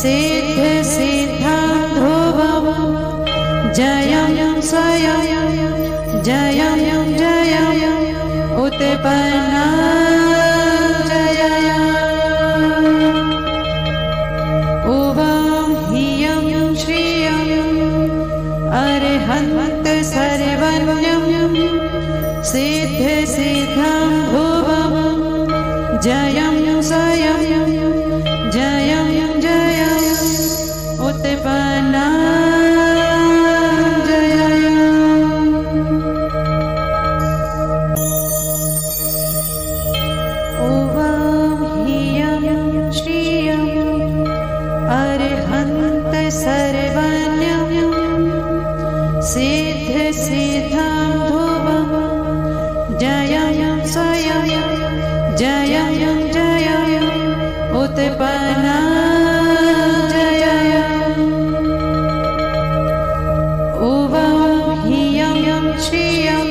सिद्धिसिद्धां ध्रुवं जयं स्वयं जयं जयं उत्पन्ना जयया उवां ह्रियं श्रियं अरिहन्त सर्वज्ञं सिद्धिसिद्धां ध्रुवं जयं स्वयं जयं जयं उत्पन्ना जयया उवां ह्रियं श्रियं अरिहन्त सर्वज्ञं सिद्धिसिद्धां ध्रुवं जयं स्वयं जयं जयं उत्पन्ना जयया उवां ह्रियं श्रियं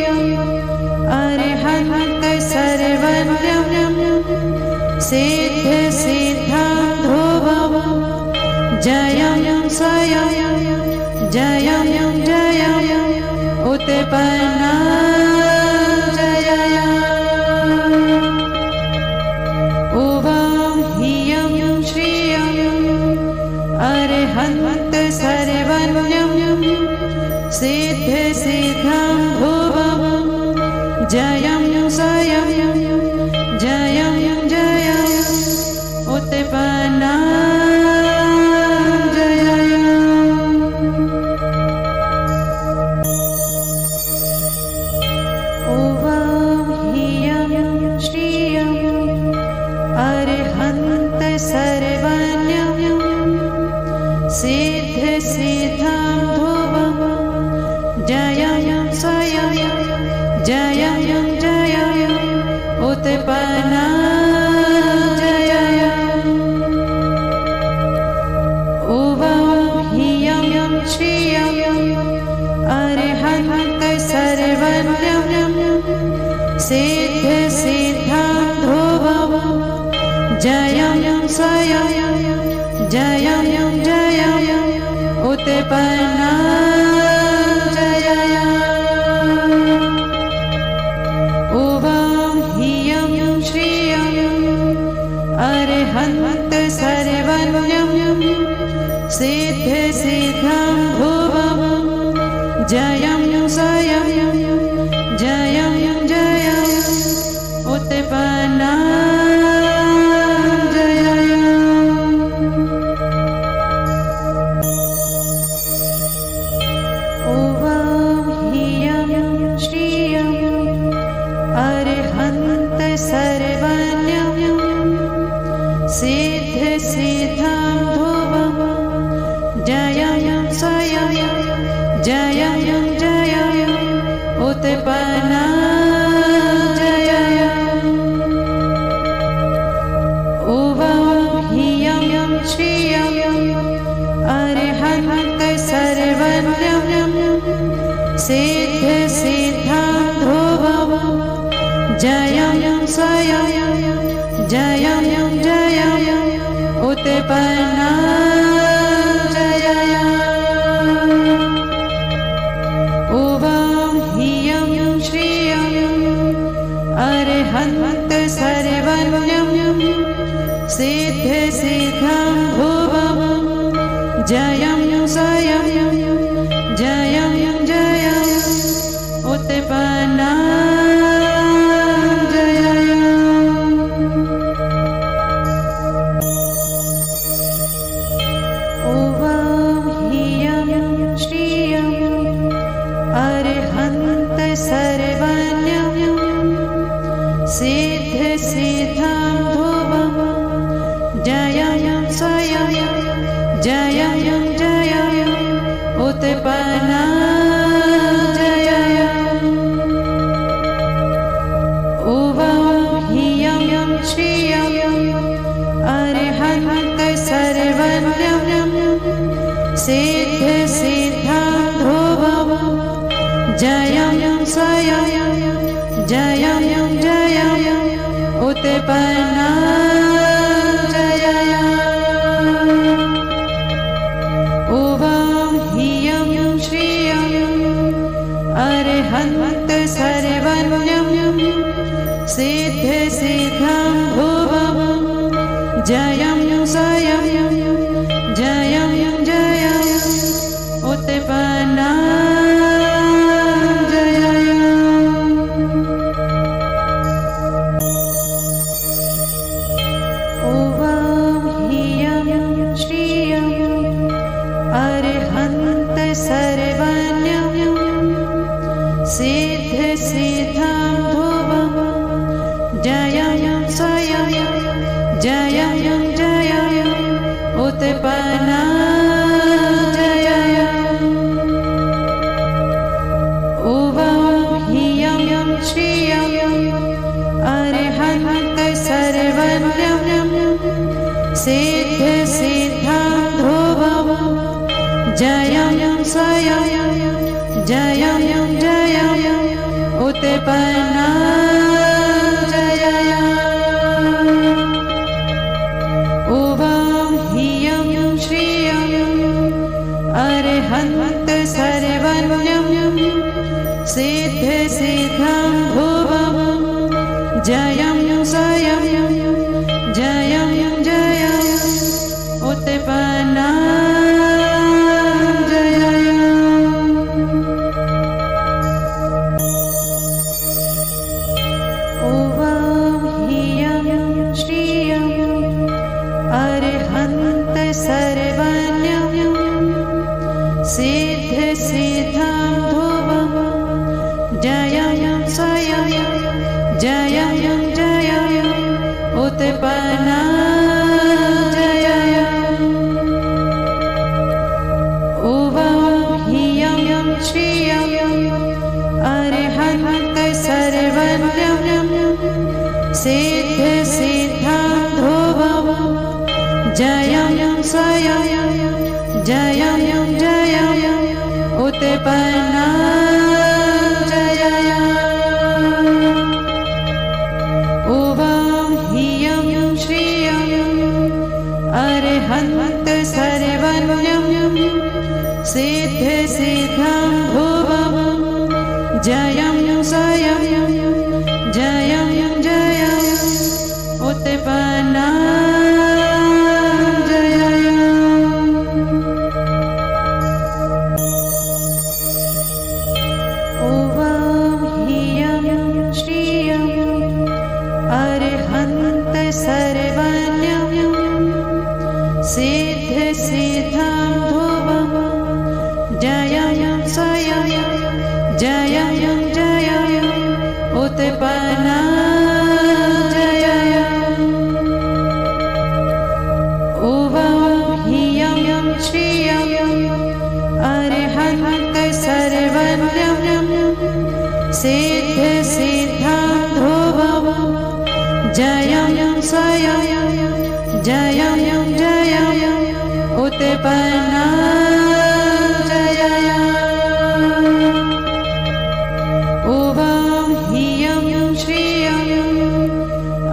अरिहन्त सर्वज्ञं सिद्धिसिद्धां ध्रुवं जयं स्वयं जयं जयं उत्पन्ना जयया उवां ह्रियं श्रियं अरिहन्त सर्वज्ञं सिद्धिसिद्धां ध्रुवं जयं स्वयं जयं जयं उत्पन्ना जयया उवां ह्रियं श्रियं अरिहन्त सर्वज्ञं सिद्धिसिद्धां ध्रुवं जयं स्वयं जयं जयं उत्पन्ना जयया उवां ह्रियं श्रियं अरिहन्त सर्वज्ञं सिद्धिसिद्धां ध्रुवं जयं स्वयं जयं जयं उत्पन्ना जयया उवां ह्रियं श्रियं अरिहन्त सर्वज्ञं सिद्धिसिद्धां ध्रुवं जयं स्वयं जयं जयं उत्पन्ना जयया उवां ह्रियं श्रियं अरिहन्त सर्वज्ञं सिद्धिसिद्धां ध्रुवं जयं स्वयं जयं जयं उत्पन्ना जयया उवां ह्रियं श्रियं अरिहन्त सर्वज्ञं सिद्धिसिद्धां ध्रुवं जयं स्वयं जयं जयं उत्पन्ना जयया उवां ह्रियं श्रियं अरिहन्त सर्वज्ञं सिद्धिसिद्धां ध्रुवं जयं स्वयं जयं जयं उत्पन्ना जयया उवां ह्रियं श्रियं अरिहन्त सर्वज्ञं सिद्धिसिद्धां ध्रुवं जयं स्वयं जयं जयं उत्पन्ना जयया उवां ह्रियं श्रियं अरिहन्त सर्वज्ञं सिद्धिसिद्धां ध्रुवं जयं स्वयं जयं जयं उत्पन्ना जयया जयं सयं जयं जयं उत्पन्ना सिद्ध सिद्धां ध्रुवं जयं स्वयं जयं जयं उत्पन्ना जयं उवं ह्रियं श्रियं अरिहन्त सर्वज्ञं सिद्ध सिद्धां ध्रुवं जयं स्वयं जयं जयं उत्पन्ना सिद्ध सिद्धां ध्रुवं जयं स्वयं जयं जयं उत्पन्ना जयं उवं ह्रियं श्रियं अरिहन्त सर्वज्ञं सिद्ध सिद्धां ध्रुवं जयं स्वयं जयं जयं उत्पन्ना जयं उवं ह्रियं श्रियं अरिहन्त सर्वज्ञं सिद्ध सिद्धां ध्रुवं जयं स्वयं जयं जयं उत्पन्ना सिद्ध सिद्धां ध्रुवं जयं स्वयं जयं जयं उत्पन्ना जयं उवं ह्रियं श्रियं अरिहन्त सर्वज्ञं सिद्ध सिद्धां ध्रुवं जयं स्वयं जयं जयं उत्पन्ना जयं उवं ह्रियं श्रियं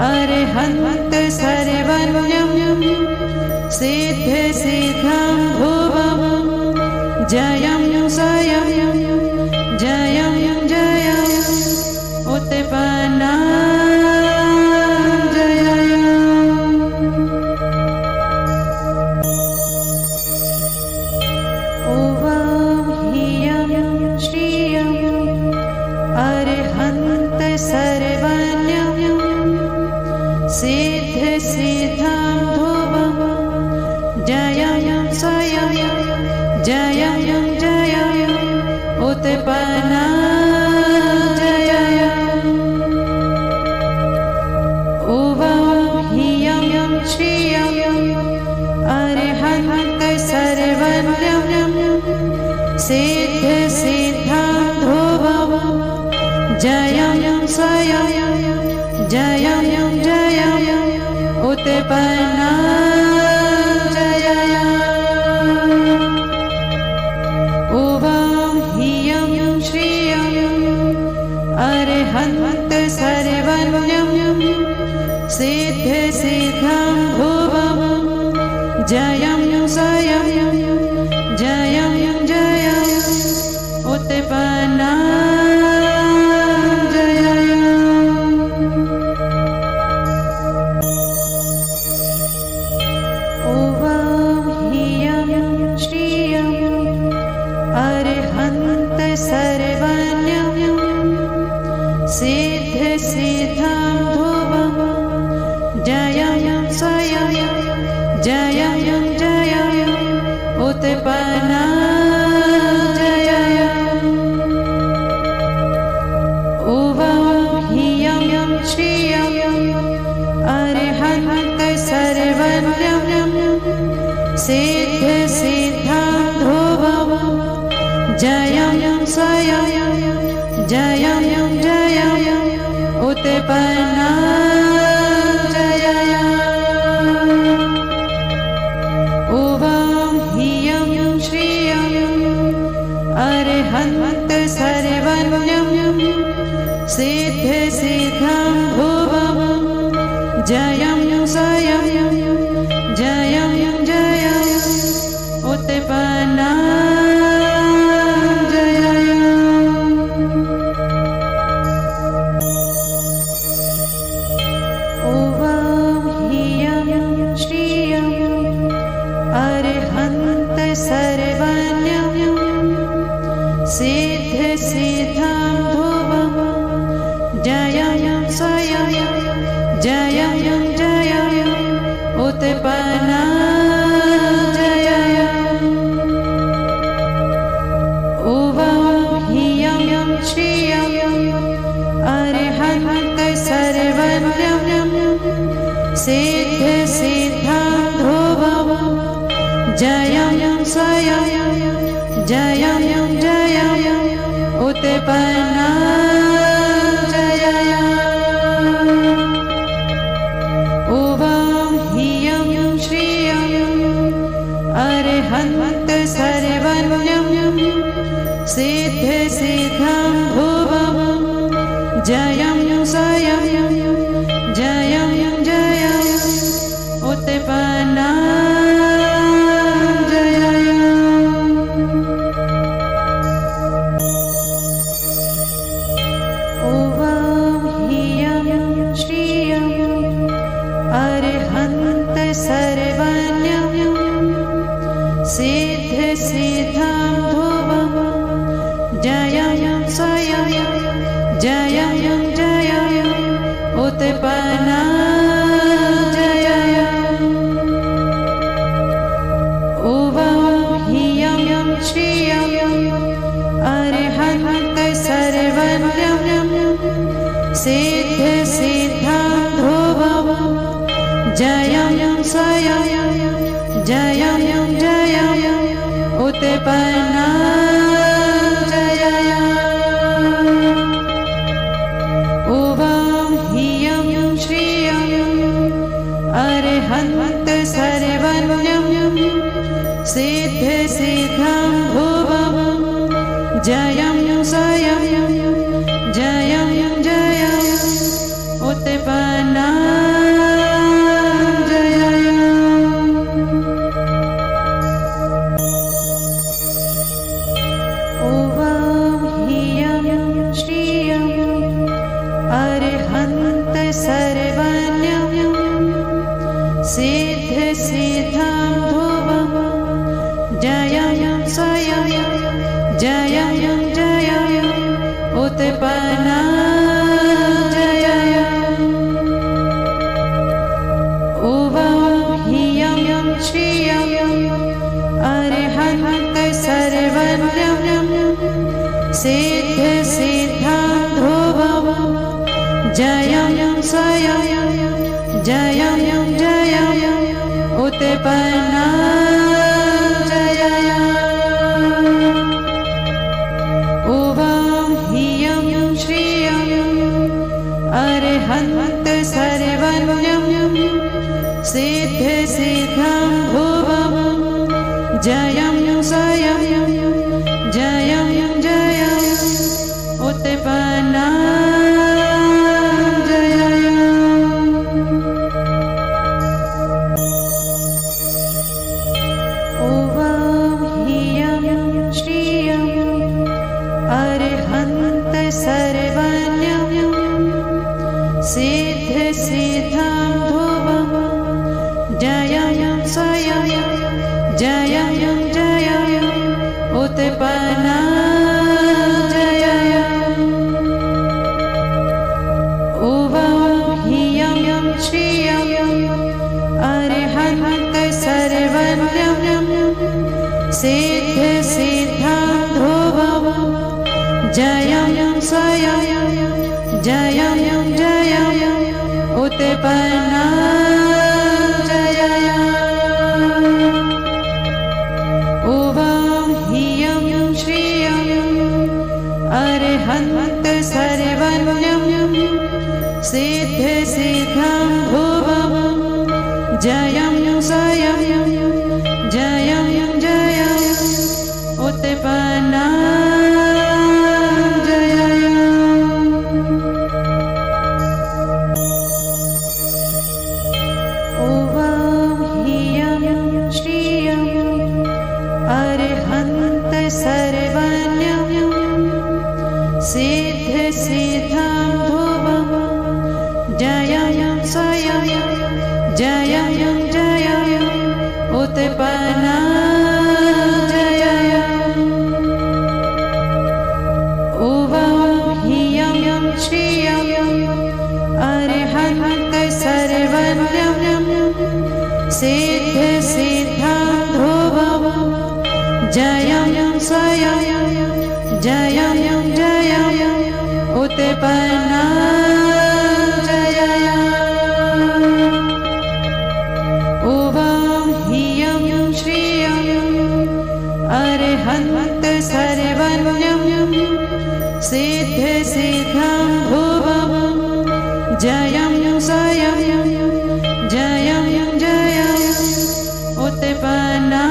अरिहन्त सर्वज्ञं सिद्ध सिद्धां ध्रुवं जयं स्वयं जयं जयं उत्पन्ना सिद्ध सिद्धां ध्रुवं जयं स्वयं जयं जयं उत्पन्ना जयं उवं ह्रियं श्रियं अरिहन्त सर्वज्ञं सिद्ध सिद्धां ध्रुवं जयं स्वयं जयं जयं उत्पन्ना जयं उवं ह्रियं श्रियं अरिहन्त सर्वज्ञं सिद्ध सिद्धां ध्रुवं जयं स्वयं जयं जयं उत्पन्ना उत्पन्ना जय उवं ह्रियं श्रियं अरिहन्त सर्वज्ञं सिद्ध सिद्धां ध्रुवं जयं स्वयं जयं जयं उत्पन्ना जय उवं ह्रियं श्रियं अरिहन्त सर्वज्ञं सिद्ध सिद्धां ध्रुवं जयं स्वयं जयं जयं उत्पन्ना सिद्ध सिद्धां ध्रुवं जयं स्वयं जयं जयं उत्पन्ना जय उवं ह्रियं श्रियं अरिहन्त सर्वज्ञं सिद्ध सिद्धां ध्रुवं जयं स्वयं जयं जयं उत्पन्ना जय उवं ह्रियं श्रियं अरिहन्त सर्वज्ञं सिद्ध सिद्धां ध्रुवं जयं स्वयं जयं जयं उत्पन्ना सर्वज्ञं सिद्ध सिद्धां ध्रुवं जयं स्वयं जयं जयं उत्पन्ना जय उवं ह्रियं श्रियं अरिहन्त सर्वज्ञं सिद्ध सिद्धां ध्रुवं जयं स्वयं जयं जयं उत्पन्ना जय उवं ह्रियं श्रियं अरिहन्त सर्वज्ञं सिद्ध सिद्धां ध्रुवं जयं स्वयं जयं जयं उत्पन्ना सर्वज्ञं सिद्ध सिद्धां ध्रुवं जयं स्वयं जयं जयं उत्पन्ना जय उवं ह्रियं श्रियं अरिहन्त सर्वज्ञं सिद्ध सिद्धां ध्रुवं जयं स्वयं जयं जयं उत्पन्ना जय उवं ह्रियं श्रियं अरिहन्त सर्वज्ञं सिद्ध सिद्धां ध्रुवं जयं स्वयं जयं जयं उत्पन्ना सर्वज्ञं सिद्ध सिद्धां ध्रुवं जयं स्वयं जयं जयं उत्पन्ना जय सिद्ध सिद्धां ध्रुवं जयं स्वयं जयं जयं उत्पन्ना जयं उवां ह्रियं श्रियं अरहन्त सर्वज्ञं सिद्ध सिद्धां ध्रुवं जयं स्वयं जयं जयं उत्पन्ना सिद्ध सिद्धां ध्रुवं जयं स्वयं जयं जयं उत्पन्ना जयं उवां ह्रियं श्रियं अरहन्त सर्वज्ञं सिद्ध सिद्धां ध्रुवं जयं स्वयं जयं जयं उत्पन्ना जयं उवां ह्रियं श्रियं अरहन्त सर्वज्ञं सिद्ध सिद्धां ध्रुवं जयं स्वयं जयं जयं उत्पन्ना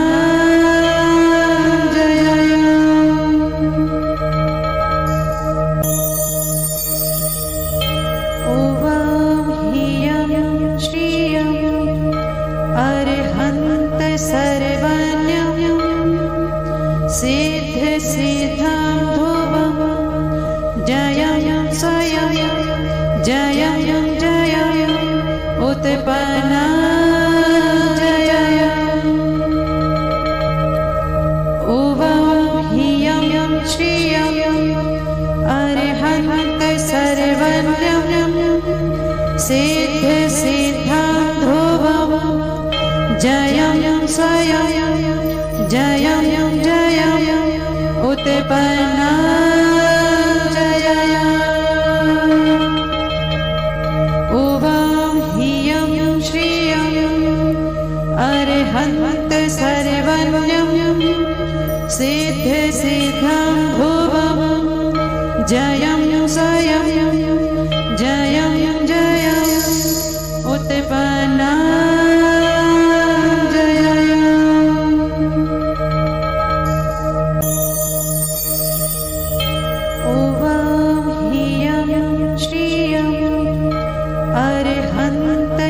सर्वज्ञं सिद्ध सिद्धां ध्रुवं जयं स्वयं जयं जयं उत्पन्ना जयं उवां ह्रियं श्रियं अरहन्त सर्वज्ञं सिद्ध सिद्धां ध्रुवं जयं स्वयं जयं जयं उत्पन्ना जयं उवां ह्रियं श्रियं अरहन्त सर्वज्ञं सिद्ध सिद्धां ध्रुवं जयं स्वयं जयं जयं उत्पन्ना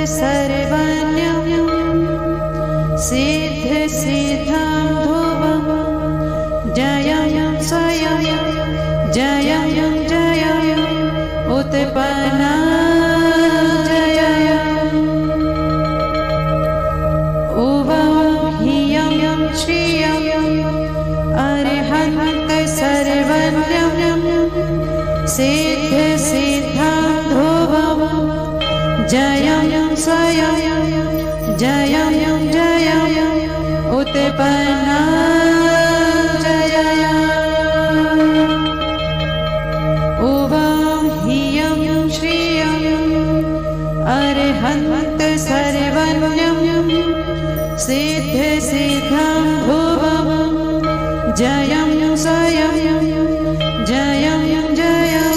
सर्वज्ञं सिद्ध सिद्धां ध्रुवं जयं स्वयं जयं जयं उत्पन्ना जयं उवां ह्रियं श्रियं अरहन्त सर्वज्ञं सिद्ध सिद्धां ध्रुवं जयं स्वयं जयं जयं उत्पन्ना जयं उवां ह्रियं श्रियं अरहन्त सर्वज्ञं सिद्ध सिद्धां ध्रुवं जयं स्वयं जयं जयं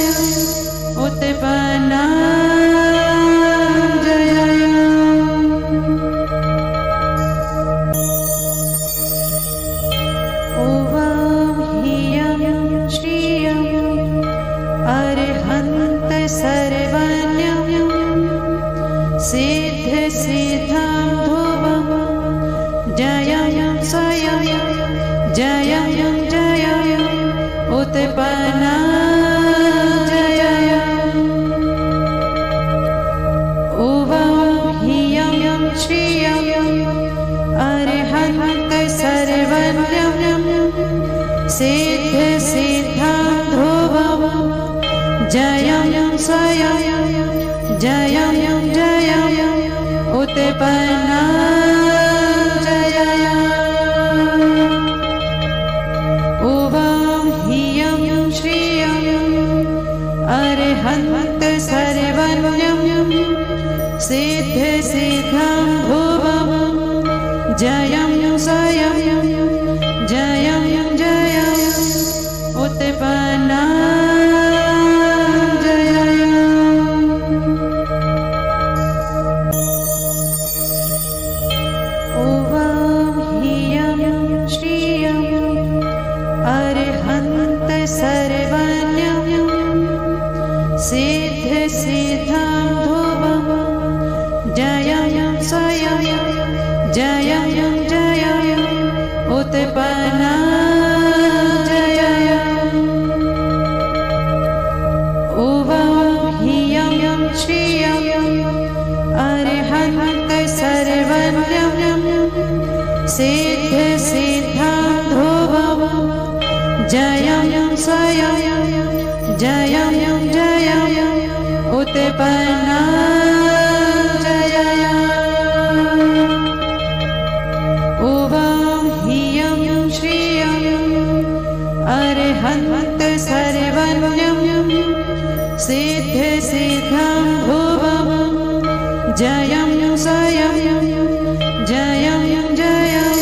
उत्पन्ना सर्वज्ञं सिद्ध सिद्धां ध्रुवं जयं स्वयं जयं जयं उत्पन्ना जयं उवां ह्रियं श्रियं अरहन्त सर्वज्ञं सिद्ध सिद्धां ध्रुवं जयं स्वयं जयं जयं उत्पन्ना जयं जयं स्वयं जयं जयं उत्पन्ना सिद्ध सिद्धां ध्रुवं जयं स्वयं जयं जयं उत्पन्ना ह्रियं श्रियं अरिहन्त सर्वज्ञं सिद्ध सिद्धां ध्रुवं जयं स्वयं जयं जयं उत्पन्ना ह्रियं श्रियं अरिहन्त सर्वज्ञं सिद्ध सिद्धां ध्रुवं जयं स्वयं जयं जयं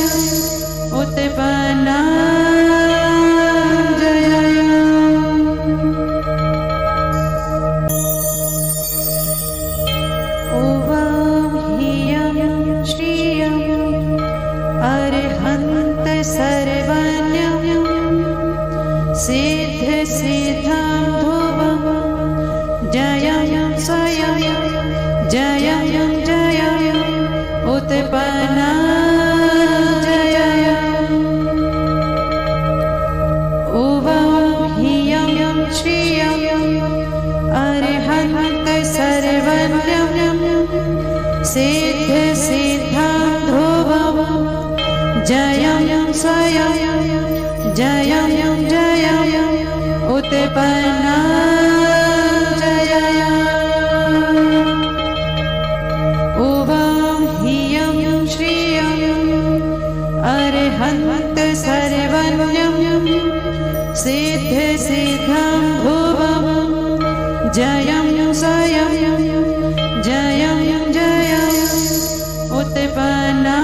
उत्पन्ना सर्वज्ञं सिद्ध सिद्धां ध्रुवं जयं स्वयं जयं जयं उत्पन्ना ह्रियं श्रियं अरिहन्त सर्वज्ञं सिद्ध सिद्धां ध्रुवं जयं स्वयं जयं जयं उत्पन्ना ह्रियं श्रियं अरिहन्त सर्वज्ञं सिद्ध सिद्धां ध्रुवं जयं स्वयं जयं जयं उत्पन्ना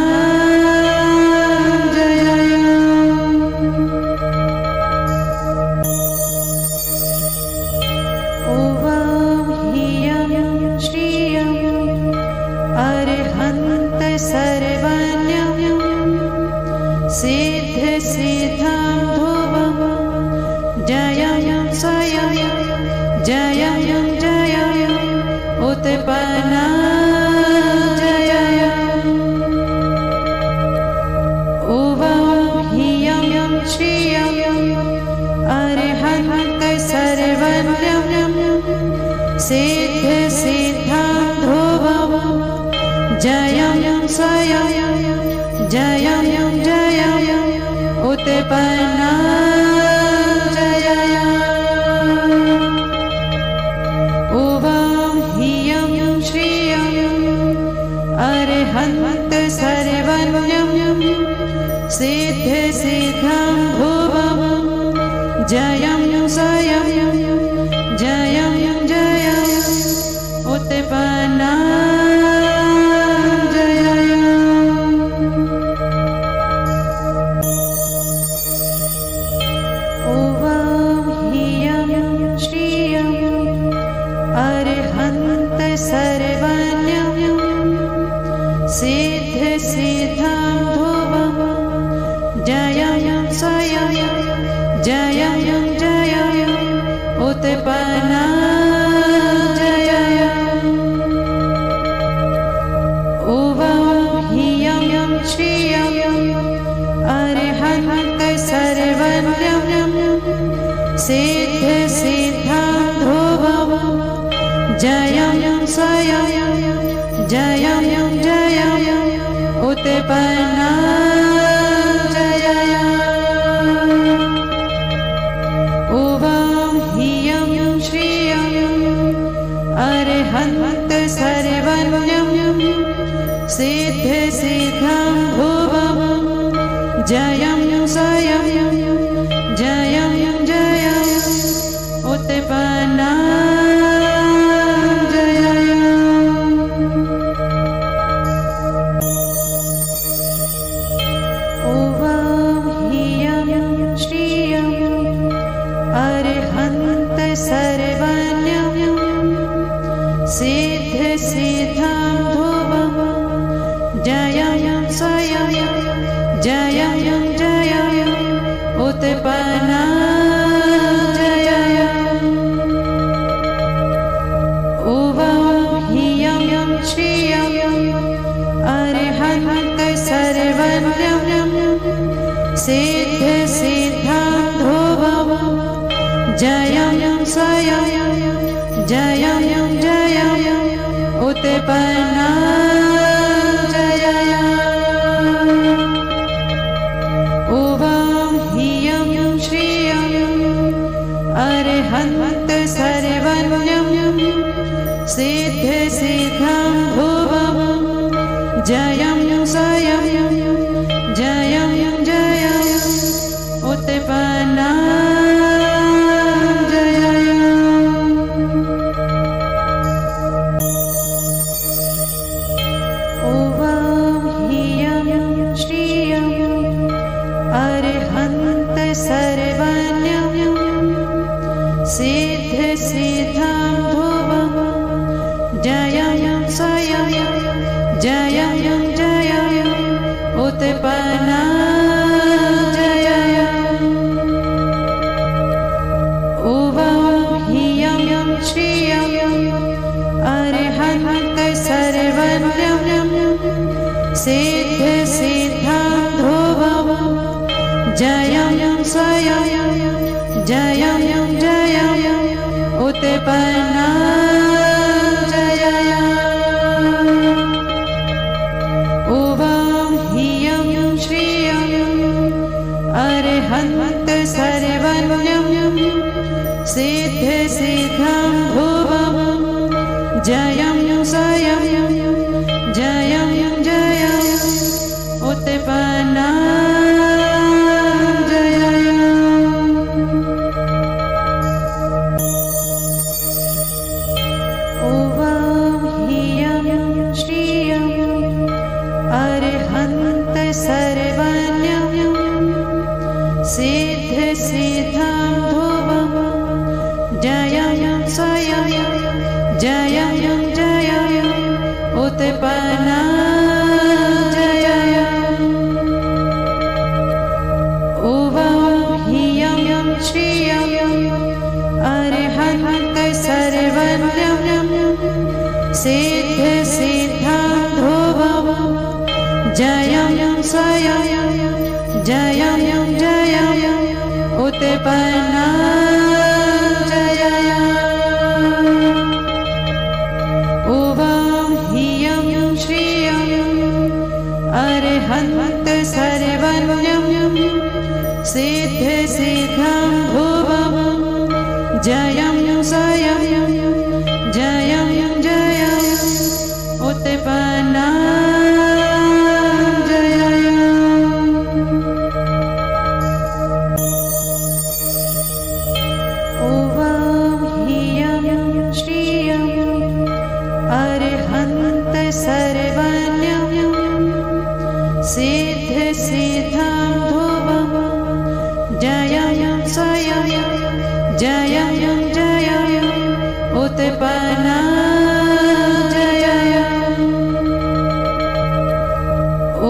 सर्वज्ञं सिद्ध सिद्धां ध्रुवं जयं स्वयं जयं जयं उत्पन्ना ह्रियं श्रियं अरिहन्त सर्वज्ञं सिद्ध सिद्धां ध्रुवं जयं स्वयं जयं जयं उत्पन्ना ह्रियं श्रियं अरिहन्त सर्वज्ञं सिद्ध सिद्धां ध्रुवं जयं स्वयं जयं जयं उत्पन्ना सर्वज्ञं सिद्ध सिद्धां ध्रुवं जयं स्वयं जयं जयं उत्पन्ना ह्रियं श्रियं अरिहन्त सर्वज्ञं सिद्ध सिद्धां ध्रुवं जयं स्वयं जयं जयं उत्पन्ना ह्रियं श्रियं अरिहन्त सर्वज्ञं सिद्ध सिद्धां ध्रुवं जयं स्वयं जयं जयं उत्पन्ना उत्पन्ना जय उवं ह्रियं श्रियं अरिहन्त सर्वज्ञं सिद्ध सिद्धां ध्रुवं जयं स्वयं जयं जयं उत्पन्ना जय उवं ह्रियं श्रियं अरिहन्त सर्वज्ञं सिद्ध सिद्धां ध्रुवं जयं स्वयं जयं जयं उत्पन्ना सिद्ध सिद्धां ध्रुवं जयं स्वयं जयं जयं उत्पन्ना जय उवं ह्रियं श्रियं अरिहन्त सर्वज्ञं सिद्ध सिद्धां ध्रुवं जयं स्वयं जयं जयं उत्पन्ना जय उवं ह्रियं श्रियं अरिहन्त सर्वज्ञं सिद्ध सिद्धां ध्रुवं जयं स्वयं जयं जयं उत्पन्ना सिद्ध सिद्धां ध्रुवं जयं स्वयं जयं जयं उत्पन्ना जय उवं ह्रियं श्रियं अरिहन्त सर्वज्ञं सिद्ध सिद्धां ध्रुवं जयं स्वयं जयं जयं उत्पन्ना जय उवं ह्रियं श्रियं अरिहन्त सर्वज्ञं सिद्ध सिद्धां ध्रुवं जयं स्वयं जयं जयं उत्पन्ना सिद्ध सिद्धां ध्रुवं जयं स्वयं जयं जयं उत्पन्ना जय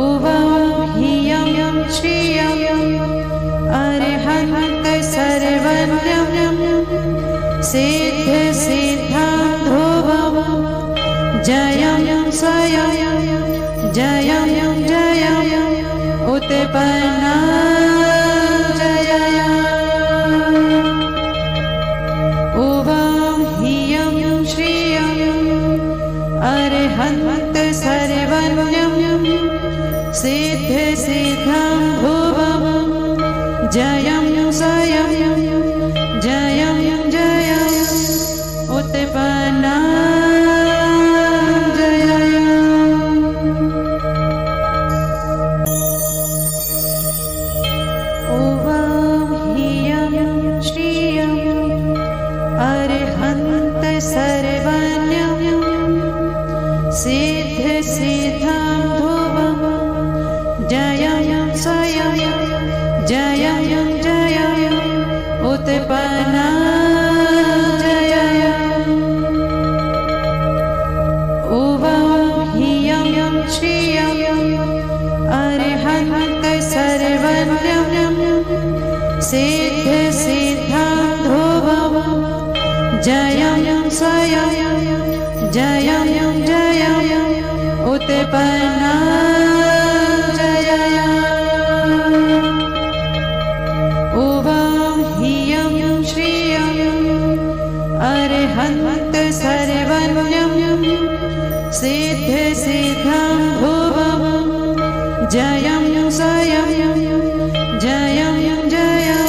उवं ह्रियं श्रियं अरिहन्त सर्वज्ञं सिद्ध सिद्धां ध्रुवं जयं स्वयं जयं जयं उत्पन्ना जय उवं ह्रियं श्रियं अरिहन्त सर्वज्ञं सिद्ध सिद्धां ध्रुवं जयं स्वयं जयं जयं उत्पन्ना सिद्ध सिद्धां ध्रुवं जयं स्वयं जयं जयं उत्पन्ना जय उवं ह्रियं श्रियं अरिहन्त सर्वज्ञं सिद्धिसिद्धां ध्रुवं जयं स्वयं जयं जयं उत्पन्ना जयया उवां ह्रियं श्रियं अरिहन्त सर्वज्ञं सिद्धिसिद्धां ध्रुवं जयं स्वयं जयं जयं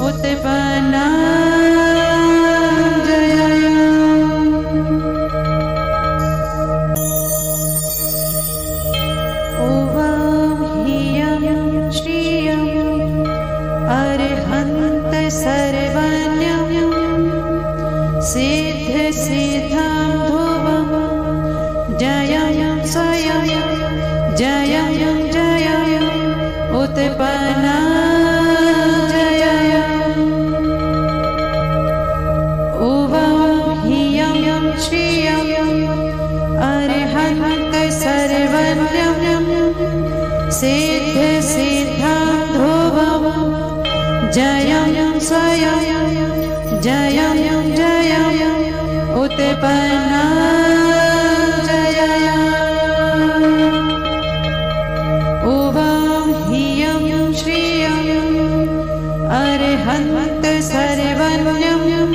उत्पन्ना सिद्धिसिद्धां ध्रुवं जयं स्वयं जयं जयं उत्पन्ना जयया उवां ह्रियं श्रियं अरिहन्त सर्वज्ञं सिद्धिसिद्धां ध्रुवं जयं स्वयं जयं जयं उत्पन्ना जयया उवां ह्रियं श्रियं अरिहन्त सर्वज्ञं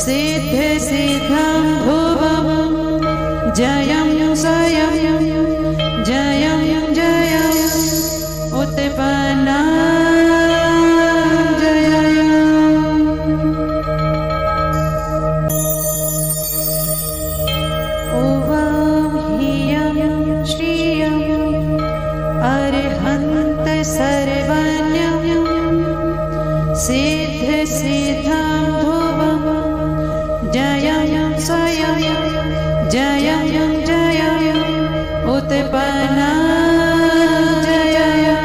सिद्धिसिद्धां ध्रुवं जयं स्वयं जयं जयं उत्पन्ना सिद्धिसिद्धां ध्रुवं जयं स्वयं जयं जयं उत्पन्ना जयया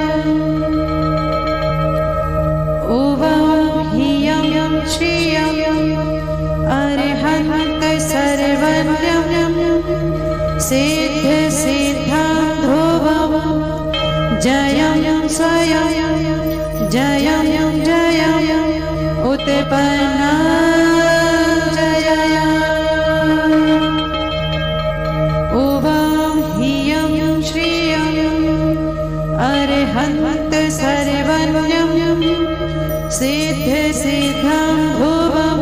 उवां ह्रियं श्रियं अरिहन्त सर्वज्ञं सिद्धिसिद्धां ध्रुवं जयं स्वयं जयं जयं उत्पन्ना जयया उवां ह्रियं श्रियं अरिहन्त सर्वज्ञं सिद्धिसिद्धां ध्रुवं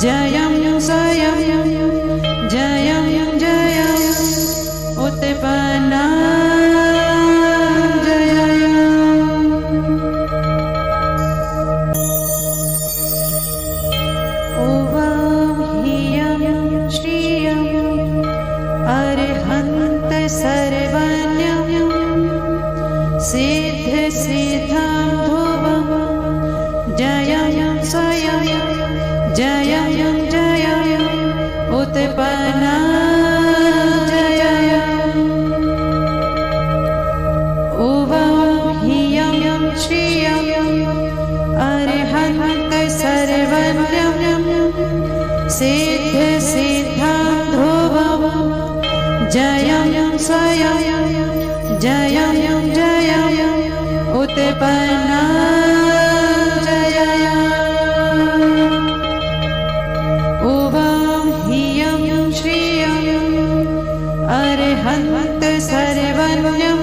जयं स्वयं जयं जयं उत्पन्ना सिद्धिसिद्धां ध्रुवं जयं स्वयं जयं जयं उत्पन्ना जयया उवां ह्रियं श्रियं अरिहन्त सर्वज्ञं सिद्धिसिद्धां ध्रुवं जयं स्वयं जयं जयं उत्पन्ना जयया उवां ह्रियं श्रियं अरिहन्त सर्वज्ञं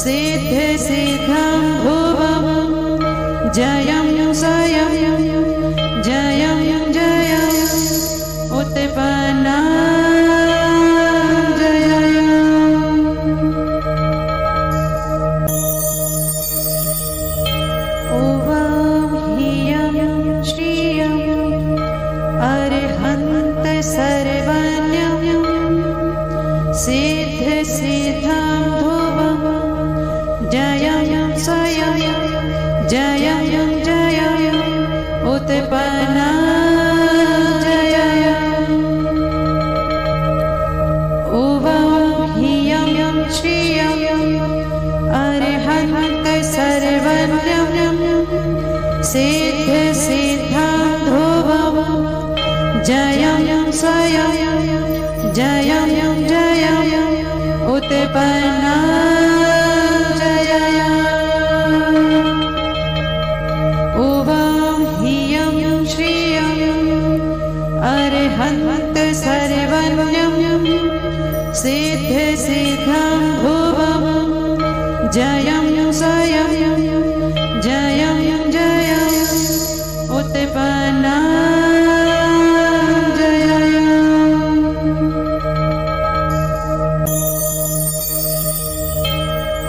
सिद्धिसिद्धां ध्रुवं जयं स्वयं जयं जयं उत्पन्ना सिद्धिसिद्धां ध्रुवं जयं स्वयं जयं जयं उत्पन्ना जयया उवां ह्रियं श्रियं अरिहन्त सर्वज्ञं सिद्धिसिद्धां ध्रुवं जयं स्वयं जयं जयं उत्पन्ना जयया सिद्धं ध्रुवं जयं स्वयं जयं जयं उत्पन्नं जयं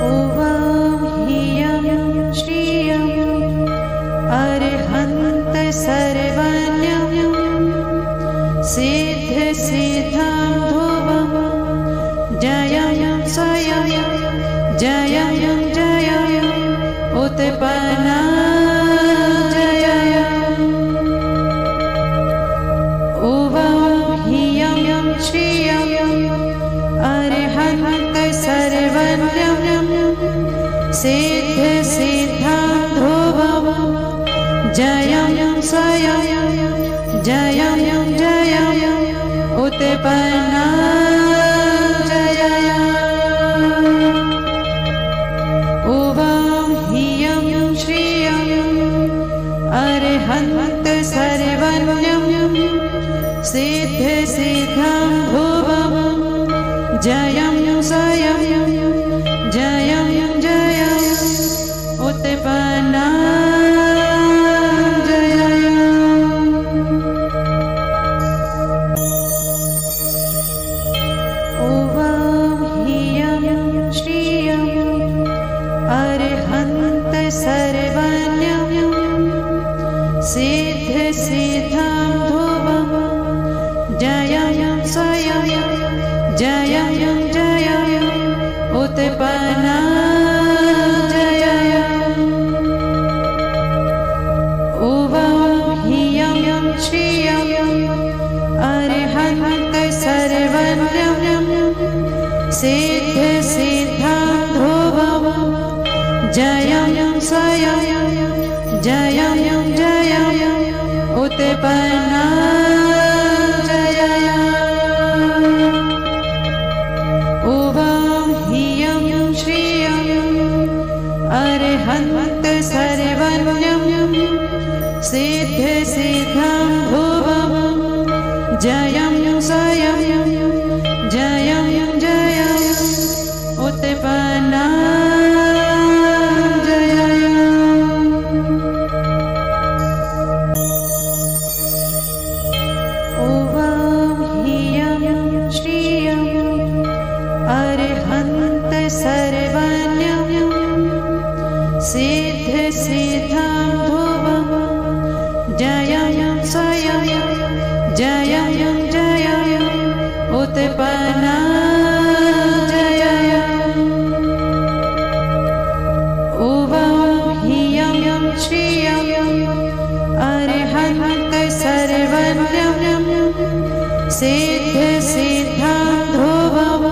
ओम ह्रियं श्रियं अरिहन्त सर्वज्ञं सिद्ध सिद्धं ध्रुवं जयं स्वयं जयं जयं उत्पन्नं जयं ओम ह्रियं श्रियं अरिहन्त सर्वज्ञं सिद्ध सिद्धं ध्रुवं जयं स्वयं जयं जयं उत्पन्नं जयं ओम ह्रियं श्रियं अरिहन्त सर्वज्ञं सिद्ध सिद्धं ध्रुवं जयं स्वयं जयं जयं उत्पन्नं जयं ओम ह्रियं श्रियं अरिहन्त सर्वज्ञं सिद्ध सिद्धं ध्रुवं जयं स्वयं जयं जयं उत्पन्नं जयं ओम ह्रियं श्रियं अरिहन्त सर्वज्ञं सिद्ध सिद्धं ध्रुवं जयं स्वयं जयं जयं उत्पन्नं जयं ओम ह्रियं श्रियं अरिहन्त सर्वज्ञं सिद्ध सिद्धं ध्रुवं जयं स्वयं जयं जयं उत्पन्नं जयं ओम ह्रियं श्रियं अरिहन्त सर्वज्ञं सिद्ध सिद्धं ध्रुवं जयं स्वयं जयं जयं उत्पन्नं जयं ओम ह्रियं श्रियं अरिहन्त सर्वज्ञं सिद्ध सिद्धं ध्रुवं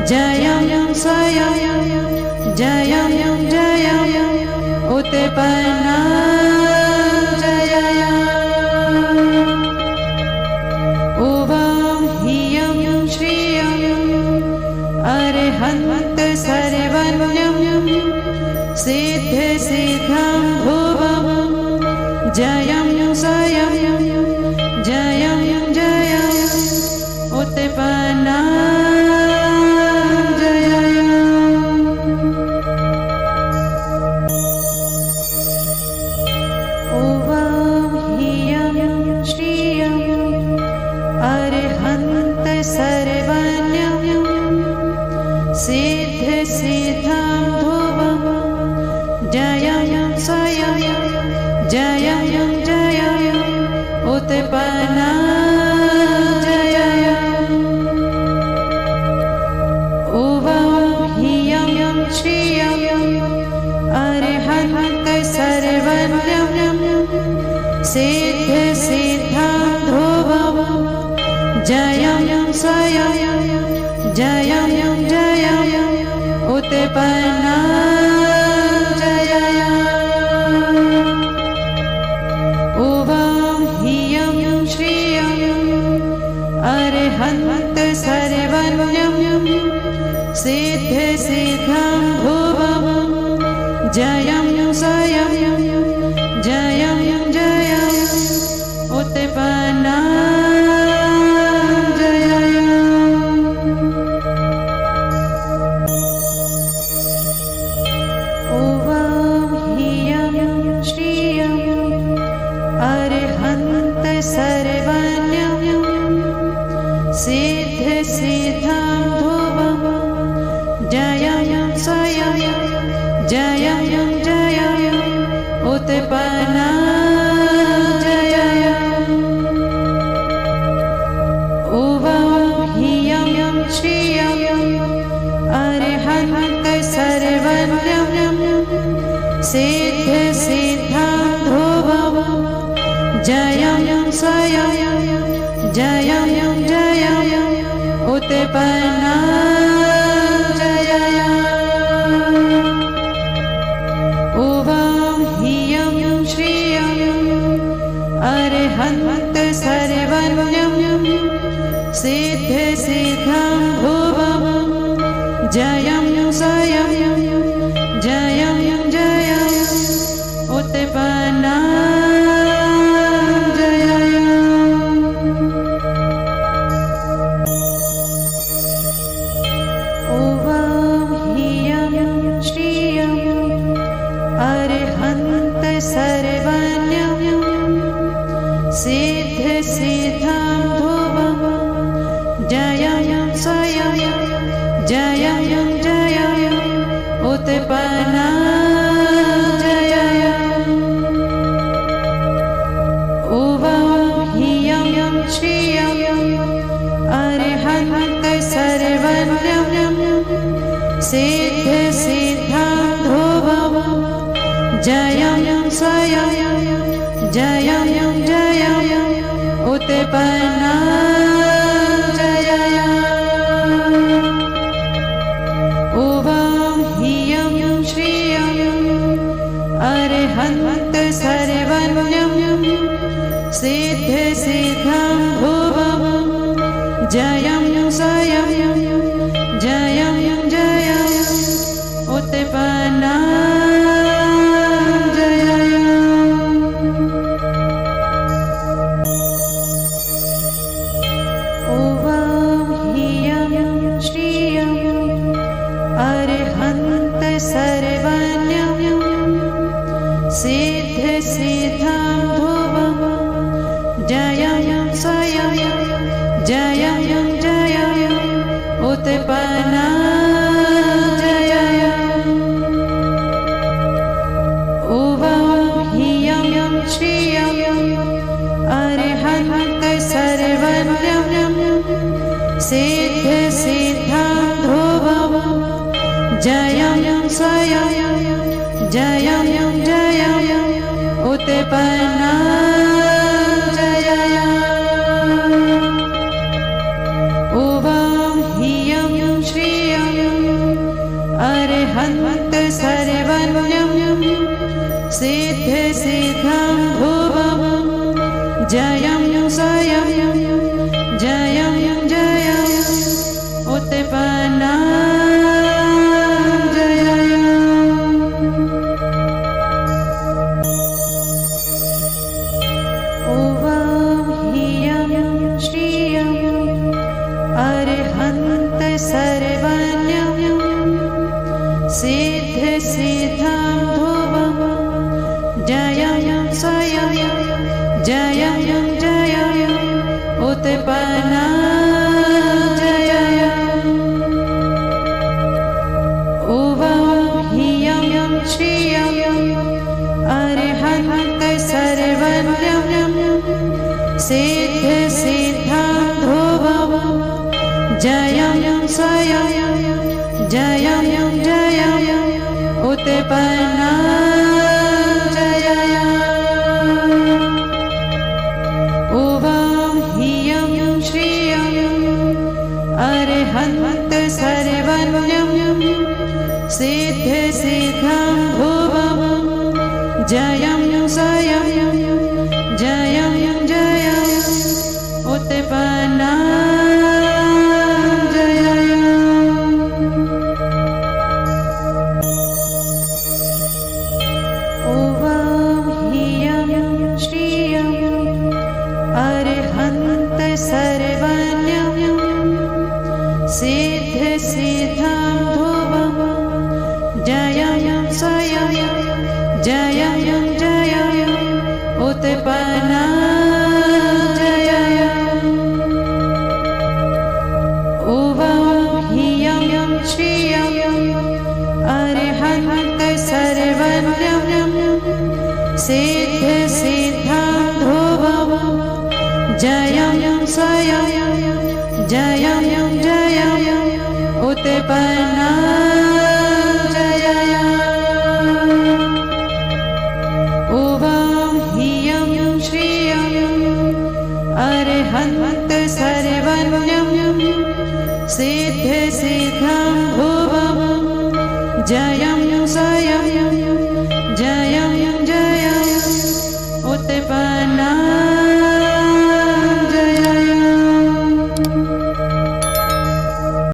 जयं स्वयं जयं जयं उत्पन्नं जयं ओम ह्रियं श्रियं अरिहन्त सर्वज्ञं सिद्ध सिद्धं ध्रुवं जयं स्वयं जयं जयं उत्पन्नं जयं ओम ह्रियं श्रियं अरिहन्त सर्वज्ञं सिद्ध सिद्धं ध्रुवं जयं स्वयं जयं जयं उत्पन्नं जयं ओम ह्रियं श्रियं अरिहन्त सर्वज्ञं सिद्ध सिद्धं ध्रुवं जयं स्वयं जयं जयं उत्पन्नं जयं ओम ह्रियं श्रियं अरिहन्त सर्वज्ञं सिद्ध सिद्धं ध्रुवं जयं स्वयं जयं जयं उत्पन्नं जयं उत्पन्ना जय उवं ह्रियं श्रियं अरिहन्त सर्वज्ञं सिद्ध सिद्धां ध्रुवं जयं स्वयं जयं उत्पन्ना जय उवं ह्रियं श्रियं अरिहन्त सर्वज्ञं सिद्ध सिद्धां ध्रुवं जयं स्वयं जयं उत्पन्ना सिद्ध सिद्धां ध्रुवं जयं स्वयं जयं उत्पन्ना जय उवं ह्रियं श्रियं अरिहन्त सर्वज्ञं सिद्ध सिद्धां ध्रुवं जयं स्वयं जयं उत्पन्ना जय उवं ह्रियं श्रियं अरिहन्त सर्वज्ञं सिद्ध सिद्धां ध्रुवं जयं स्वयं जयं उत्पन्ना सिद्ध सिद्धां ध्रुवं जयं स्वयं जयं उत्पन्ना जय उवं ह्रियं श्रियं अरिहन्त सर्वज्ञं सिद्ध सिद्धां ध्रुवं जयं स्वयं जयं उत्पन्ना जय उवं ह्रियं श्रियं अरिहन्त सर्वज्ञं सिद्ध सिद्धां ध्रुवं जयं स्वयं जयं उत्पन्ना सर्वज्ञं सिद्ध सिद्धां ध्रुवं जयं स्वयं जयं उत्पन्ना जय उवं ह्रियं श्रियं अरिहन्त सर्वज्ञं सिद्ध सिद्धां ध्रुवं जयं स्वयं जयं उत्पन्ना जय उवं ह्रियं श्रियं अरिहन्त सर्वज्ञं सिद्ध सिद्धां ध्रुवं जयं स्वयं जयं उत्पन्ना स्वयं जयं जयं उत्पन्ना जया उवां ह्रियं श्रियं अर्हन्त सर्वज्ञं सिद्ध सिद्धं भुवं जयं स्वयं